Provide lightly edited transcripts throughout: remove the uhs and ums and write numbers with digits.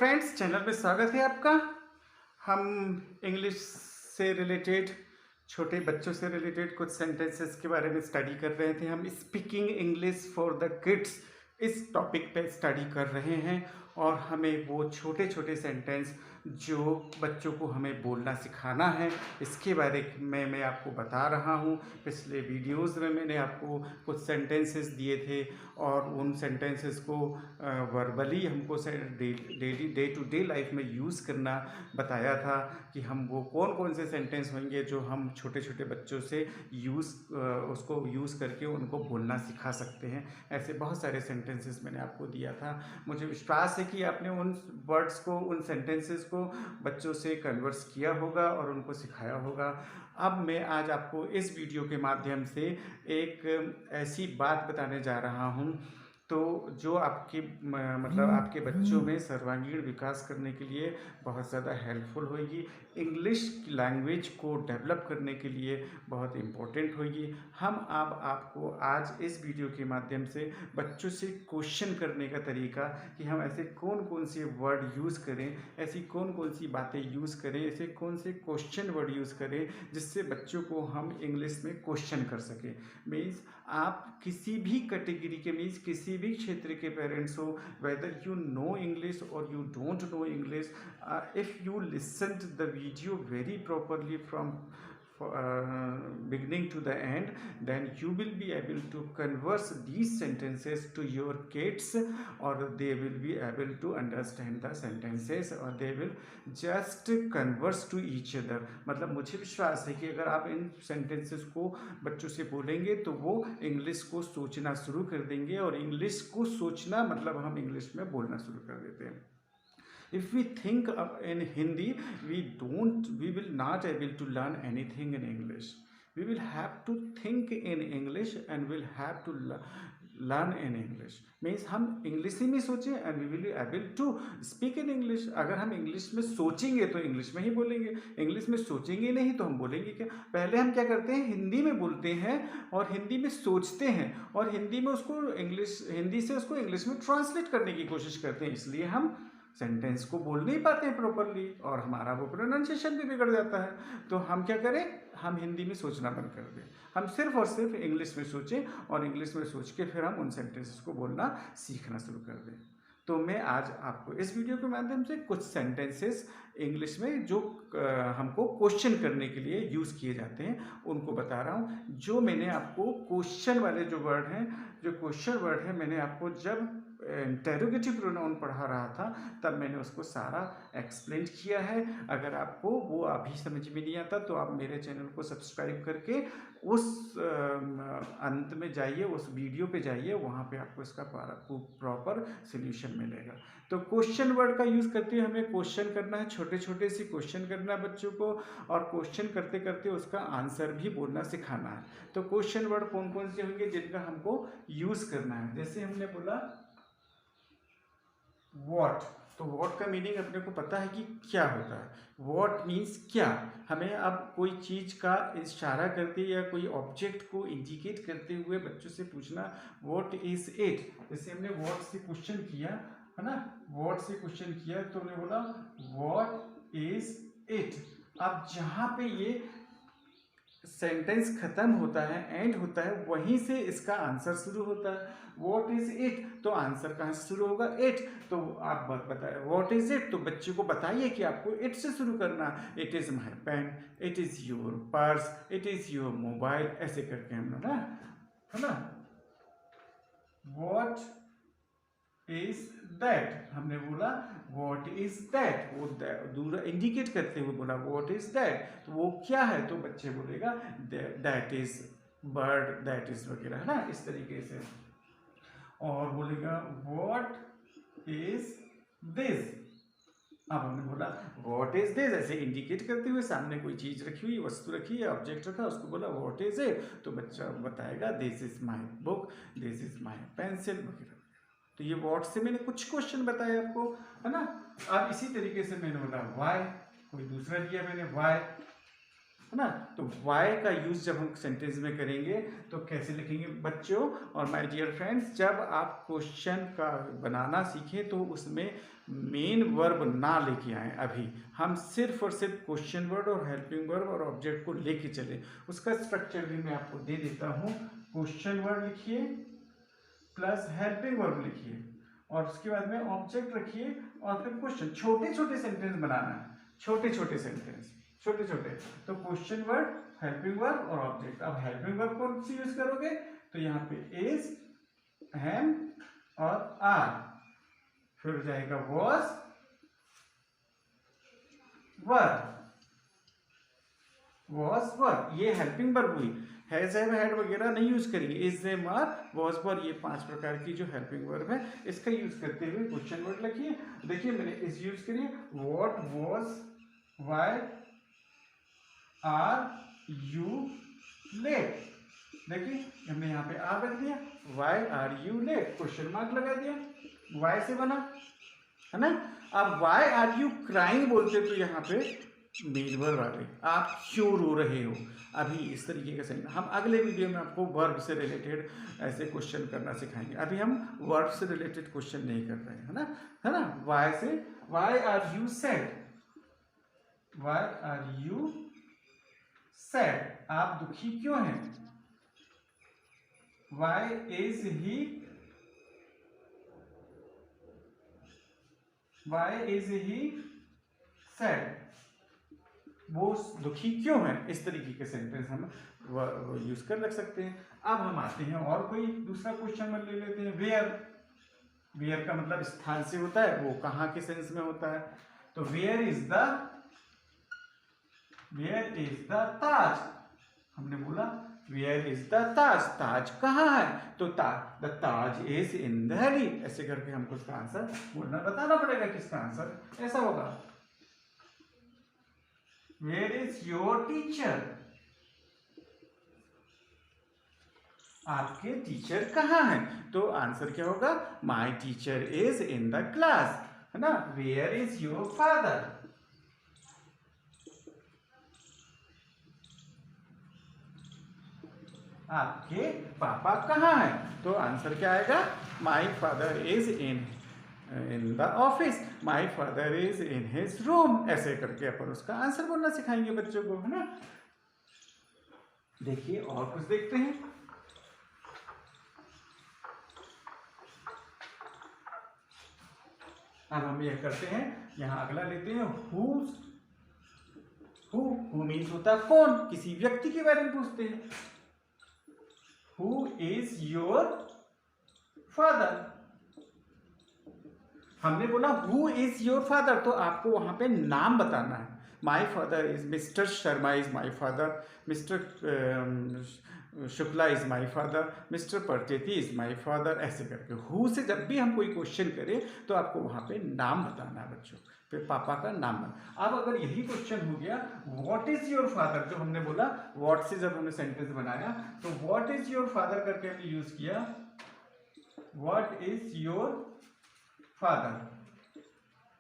Friends, channel में स्वागत है आपका। हम इंग्लिश से रिलेटेड, छोटे बच्चों से रिलेटेड कुछ सेंटेंसेस के बारे में स्टडी कर रहे थे। हम speaking English for the kids इस टॉपिक पे स्टडी कर रहे हैं और हमें वो छोटे छोटे सेंटेंस जो बच्चों को हमें बोलना सिखाना है, इसके बारे में मैं आपको बता रहा हूँ। पिछले वीडियोज़ में मैंने आपको कुछ सेंटेंसेस दिए थे और उन सेंटेंसेस को वर्बली हमको daily day to day life में यूज़ करना बताया था कि हम वो कौन कौन से सेंटेंस होंगे जो हम छोटे छोटे बच्चों से उसको यूज़ करके उनको बोलना सिखा सकते हैं। ऐसे बहुत सारे सेंटेंसेस मैंने आपको दिया था। मुझे विश्वास है कि आपने उन वर्ड्स को, उन सेंटेंसेस को बच्चों से कन्वर्स किया होगा और उनको सिखाया होगा। अब मैं आज आपको इस वीडियो के माध्यम से एक ऐसी बात बताने जा रहा हूँ तो जो आपके मतलब आपके बच्चों में सर्वांगीण विकास करने के लिए बहुत ज़्यादा हेल्पफुल होगी, इंग्लिश लैंग्वेज को डेवलप करने के लिए बहुत इम्पोर्टेंट होगी। हम अब आपको आज इस वीडियो के माध्यम से बच्चों से क्वेश्चन करने का तरीका, कि हम ऐसे कौन कौन से वर्ड यूज़ करें, ऐसी कौन कौन सी बातें यूज़ करें, ऐसे कौन से क्वेश्चन वर्ड यूज़ करें जिससे बच्चों को हम इंग्लिश में क्वेश्चन कर सकें। मीन्स आप किसी भी कैटेगरी के, मीन्स किसी भी क्षेत्र के पेरेंट्स हो, वेदर यू नो इंग्लिश और you don't know English, if you listen the video very properly from beginning to the end, then you will be able to converse these sentences to your kids, or they will be able to understand the sentences, or they will just converse to each other। मतलब मुझे विश्वास है कि अगर आप इन sentences को बच्चों से बोलेंगे तो वो इंग्लिश को सोचना शुरू कर देंगे, और इंग्लिश को सोचना मतलब हम इंग्लिश में बोलना शुरू कर देते हैं। If we think in Hindi, we will not able to learn anything in English. We will have to think in English and will have to learn in English। Means हम इंग्लिश ही में सोचें and we will be able to speak in English। अगर हम English में सोचेंगे तो English में ही बोलेंगे, इंग्लिश में सोचेंगे नहीं तो हम बोलेंगे क्या। पहले हम क्या करते हैं, हिंदी में बोलते हैं और हिंदी में सोचते हैं और हिंदी में उसको हिंदी से उसको इंग्लिश में ट्रांसलेट करने की कोशिश करते हैं, इसलिए हम सेंटेंस को बोल नहीं पाते हैं प्रॉपरली और हमारा वो प्रोनाउंसिएशन भी बिगड़ जाता है। तो हम क्या करें, हम हिंदी में सोचना बंद कर दें, हम सिर्फ और सिर्फ इंग्लिश में सोचें और इंग्लिश में सोच के फिर हम उन सेंटेंसेस को बोलना सीखना शुरू कर दें। तो मैं आज आपको इस वीडियो के माध्यम से कुछ सेंटेंसेस इंग्लिश में जो हमको क्वेश्चन करने के लिए यूज़ किए जाते हैं उनको बता रहा हूँ। जो मैंने आपको क्वेश्चन वाले जो वर्ड हैं, जो क्वेश्चन वर्ड है, मैंने आपको जब इंटेरोगेटिव प्रोनाउन पढ़ा रहा था तब मैंने उसको सारा एक्सप्लेन किया है। अगर आपको वो अभी समझ में नहीं आता तो आप मेरे चैनल को सब्सक्राइब करके उस अंत में जाइए, उस वीडियो पे जाइए, वहाँ पे आपको इसका प्रॉपर सोल्यूशन मिलेगा। तो क्वेश्चन वर्ड का यूज़ करते हुए हमें क्वेश्चन करना है, छोटे छोटे से क्वेश्चन करना है बच्चों को, और क्वेश्चन करते करते उसका आंसर भी बोलना सिखाना है। तो क्वेश्चन वर्ड कौन कौन से होंगे जिनका हमको यूज़ करना है, जैसे हमने बोला वॉट, तो वॉट का मीनिंग अपने को पता है कि क्या होता है। वॉट मीन्स क्या। हमें अब कोई चीज़ का इशारा करते या कोई ऑब्जेक्ट को इंडिकेट करते हुए बच्चों से पूछना वॉट इज इट। जैसे हमने वॉट से क्वेश्चन किया है ना, वॉट से क्वेश्चन किया तो हमने बोला वॉट इज इट। अब जहाँ पे ये सेंटेंस खत्म होता है, एंड होता है, वहीं से इसका आंसर शुरू होता है। व्हाट इज इट, तो आंसर कहाँ से शुरू होगा, इट। तो आप बताए व्हाट इज इट, तो बच्चे को बताइए कि आपको इट से शुरू करना। It is my pen, it is your purse, it is your mobile, ऐसे करके हम लोग ना, है ना। व्हाट इज दैट, हमने बोला व्हाट इज दैट, वो दूर इंडिकेट करते हुए बोला व्हाट इज दैट, तो वो क्या है, तो बच्चे बोलेगा that is bird, that is वगैरह, है ना, इस तरीके से। और बोलेगा व्हाट इज दिस, अब हमने बोला व्हाट इज दिस, ऐसे इंडिकेट करते हुए सामने कोई चीज रखी हुई, वस्तु रखी है, ऑब्जेक्ट रखा, उसको बोला व्हाट इज इट, तो बच्चा बताएगा this is my book, this is my pencil वगैरह। तो ये व्हाट से मैंने कुछ क्वेश्चन बताए आपको, है ना। अब इसी तरीके से मैंने बोला वाई, कोई दूसरा दिया मैंने वाई, है ना। तो वाई का यूज जब हम सेंटेंस में करेंगे तो कैसे लिखेंगे बच्चों और माय डियर फ्रेंड्स, जब आप क्वेश्चन का बनाना सीखें तो उसमें मेन वर्ब ना लेके आए। अभी हम सिर्फ और सिर्फ क्वेश्चन वर्ड और हेल्पिंग वर्ब और ऑब्जेक्ट को लेके चले। उसका स्ट्रक्चर भी मैं आपको दे देता हूँ। क्वेश्चन वर्ड लिखिए प्लस हेल्पिंग वर्ब लिखिए और उसके बाद में ऑब्जेक्ट रखिए और फिर क्वेश्चन। छोटे छोटे सेंटेंस बनाना है, छोटे छोटे सेंटेंस, छोटे छोटे। तो क्वेश्चन वर्ड, हेल्पिंग वर्ब और ऑब्जेक्ट। अब हेल्पिंग वर्ब कौन सी यूज करोगे, तो यहाँ पे इज, एम और आर, फिर हो जाएगा वॉज, वर, वॉज वर, ये हेल्पिंग वर्ब हुई। हैज, हैव, हैड वगैरह नहीं यूज करिए। इज, एम, आर, वॉज, वर, ये 5 प्रकार की जो हेल्पिंग वर्ब है इसका यूज करते हुए क्वेश्चन वर्ड लिखिए। देखिए मैंने इज यूज करिए, what was, why are you late. देखिए हमने यहाँ पे आर रख दिया, why are you late, question mark लगा दिया, व्हाई से बना, है ना। अब व्हाई आर यू क्राइंग बोलते तो यहाँ पे मेन वर्ब आ गई, आप क्यों रो रहे हो। अभी इस तरीके का सेंटेंस हम अगले वीडियो में आपको वर्ब से रिलेटेड ऐसे क्वेश्चन करना सिखाएंगे। अभी हम वर्ब से रिलेटेड क्वेश्चन नहीं कर रहे हैं, है ना। व्हाई से, why are you sad, why are you sad, आप दुखी क्यों हैं। Why is he, why is he sad, वो दुखी क्यों है। इस तरीके के सेंटेंस हम यूज कर रख सकते हैं। अब हम आते हैं और कोई दूसरा क्वेश्चन में ले लेते हैं। वेयर, वेयर का मतलब स्थान से होता है, वो कहाँ के सेंस में होता है। तो where is the, where is the Taj, हमने बोला where is the Taj, Taj कहाँ है, तो the Taj is in Delhi. ऐसे करके हमको उसका आंसर बोलना, बताना पड़ेगा किसका आंसर ऐसा होगा। वेयर इज योर टीचर, आपके टीचर कहाँ हैं, तो आंसर क्या होगा, my teacher is in the class, है ना। वेयर इज योर फादर, आपके पापा कहाँ हैं, तो आंसर क्या आएगा, माई father is in the office, my father is in his room. ऐसे करके अपन उसका आंसर बोलना सिखाएंगे बच्चों को, है ना। देखिए और कुछ देखते हैं। अब हम यह करते हैं, यहां अगला लेते हैं, हु मीन्स होता है कौन, किसी व्यक्ति के बारे में पूछते हैं। हु इज योर फादर, हमने बोला हु इज योर फादर, तो आपको वहां पे नाम बताना है। My father is mister Sharma is my father, mister Shukla is my father, mister Parcheti is my father. ऐसे करके हु से जब भी हम कोई क्वेश्चन करें तो आपको वहां पे नाम बताना है बच्चों, फिर पापा का नाम। अब अगर यही क्वेश्चन हो गया व्हाट इज योर फादर, जो हमने बोला व्हाट से जब हमने सेंटेंस बनाया तो व्हाट इज योर फादर करके हमने यूज किया, व्हाट इज योर फादर,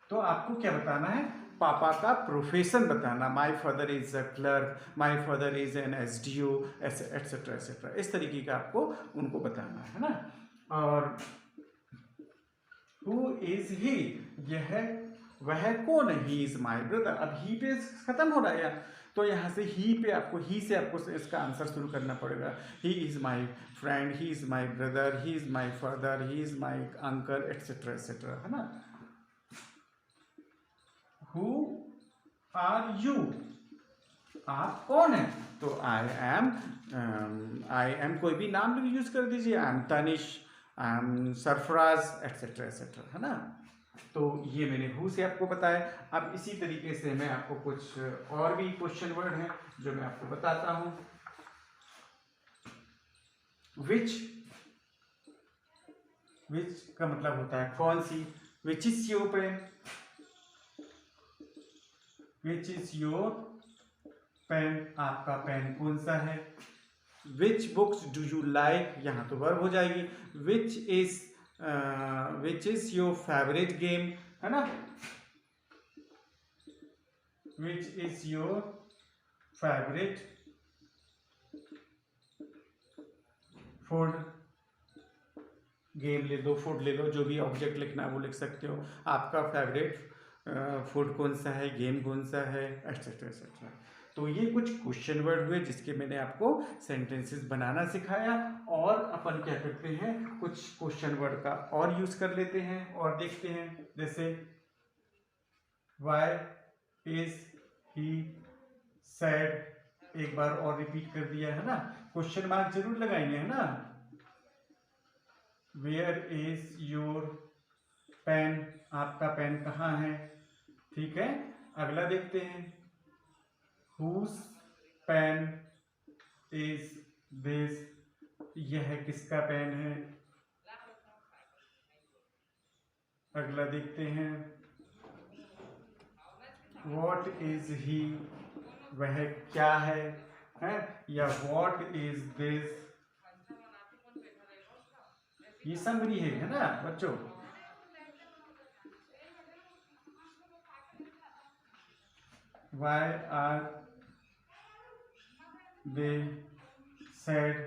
तो आपको क्या बताना है, पापा का प्रोफेशन बताना। माई father is a clerk, my father is an SDO, etcetera etcetera, इस तरीके का आपको उनको बताना है ना। और हु इज ही, यह वह कौन है, ही इज माई ब्रदर। अब ही पे खत्म हो रहा है तो यहाँ से ही पे आपको, ही से आपको इसका आंसर शुरू करना पड़ेगा। He is my friend, he is my brother, he is my father, he is my uncle, etcetera etcetera, है ना। हु आर यू, आप कौन है, तो आई एम कोई भी नाम भी यूज कर दीजिए, I am Tanish, I am Sarfaraz, etcetera etcetera, है ना। तो ये मैंने हु से आपको बताया। अब इसी तरीके से मैं आपको कुछ और भी क्वेश्चन वर्ड हैं जो मैं आपको बताता हूं। विच, विच का मतलब होता है कौन सी, which is your pen, which is your pen, आपका पेन कौन सा है। Which books do you like, यहां तो वर्ब हो जाएगी। Which is your favourite game, है ना। Which is your favourite food, game ले लो, फूड ले लो, जो भी ऑब्जेक्ट लिखना है वो लिख सकते हो। आपका फेवरेट फूड कौन सा है, गेम कौन सा है, एक्सेट्रा एक्सेट्रा। तो ये कुछ क्वेश्चन वर्ड हुए जिसके मैंने आपको सेंटेंसेस बनाना सिखाया। और अपन क्या करते हैं, कुछ क्वेश्चन वर्ड का और यूज कर लेते हैं और देखते हैं। जैसे वाई इज ही सैड, एक बार और रिपीट कर दिया है ना, क्वेश्चन मार्क जरूर लगाएंगे है ना। वेयर इज योर पेन, आपका पेन कहाँ है, ठीक है। अगला देखते हैं, हुज पेन इज दिस, यह किसका पेन है। अगला देखते हैं, वॉट इज ही, वह क्या है, या वॉट इज दिस, ये समरी है ना बच्चों। Why are they sad,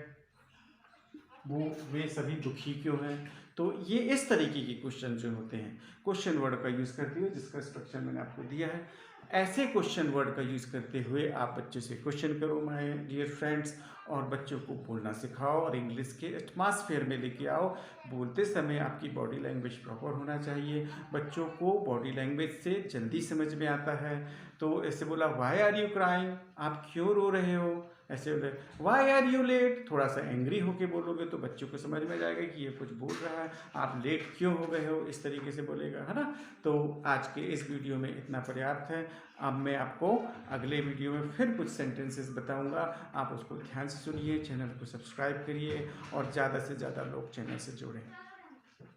वे सभी दुखी क्यों हैं। तो ये इस तरीके के क्वेश्चन जो होते हैं, क्वेश्चन वर्ड का यूज़ करते हुए, जिसका स्ट्रक्चर मैंने आपको दिया है, ऐसे क्वेश्चन वर्ड का यूज़ करते हुए आप बच्चों से क्वेश्चन करो माय डियर फ्रेंड्स, और बच्चों को बोलना सिखाओ और इंग्लिश के एटमॉस्फेयर में लेके आओ। बोलते समय आपकी बॉडी लैंग्वेज प्रॉपर होना चाहिए। बच्चों को बॉडी लैंग्वेज से जल्दी समझ में आता है। तो ऐसे बोला, वाई आर यू क्राइंग, आप क्यों रो रहे हो। ऐसे बोले, वाई आर यू लेट, थोड़ा सा एंग्री होके बोलोगे तो बच्चों को समझ में जाएगा कि ये कुछ बोल रहा है, आप लेट क्यों हो गए हो, इस तरीके से बोलेगा, है ना। तो आज के इस वीडियो में इतना पर्याप्त है। अब मैं आपको अगले वीडियो में फिर कुछ सेंटेंसेस बताऊंगा, आप उसको ध्यान से सुनिए, चैनल को सब्सक्राइब करिए और ज़्यादा से ज़्यादा लोग चैनल से जुड़ें।